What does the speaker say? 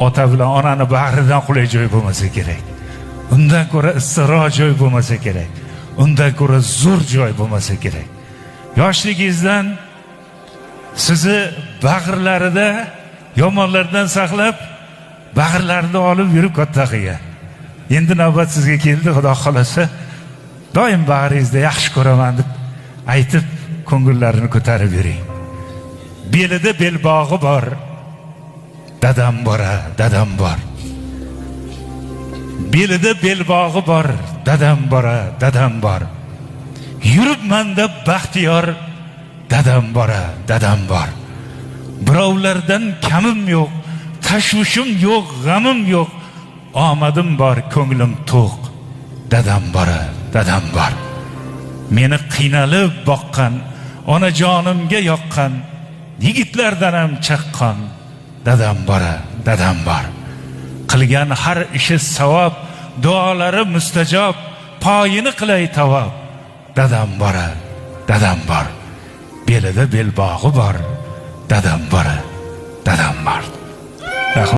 ota bilan onani bag'ridan qulay joy bo'lmasa kerak. Undan ko'ra issiqroq joy bo'lmasa kerak. Undan ko'ra zo'r joy bo'lmasa kerak. Yoshligingizdan sizni bag'irlarida yomonlardan saqlab, bag'irlarida olib yurib katta qilgan. Endi navbat sizga keldi, Xudo xolasa, doim bag'ringizda yaxshi ko'raman deb aytib, ko'ngillarini ko'tarib yuring. Belida belbog'i bor, dadam dadam bor. Belida belbog'i bor, dadam dadam bor. Yuribmanda baxtiyor, dadam dadam bor. Birovlardan kamim yo'q, tashvishim yo'q, g'amim yo'q. Omadim bor, ko'nglim to'q, dadam dadam bor. Meni qiynalib boqqan, onajonimga yoqqan, yigitlardan ham chaqqan, dadam dadam bor. Qilgan har ishi savob, duolari mustajob, poyini qilay tavob, dadam dadam bor. Belida belbog'i bor, dadam dadam bor.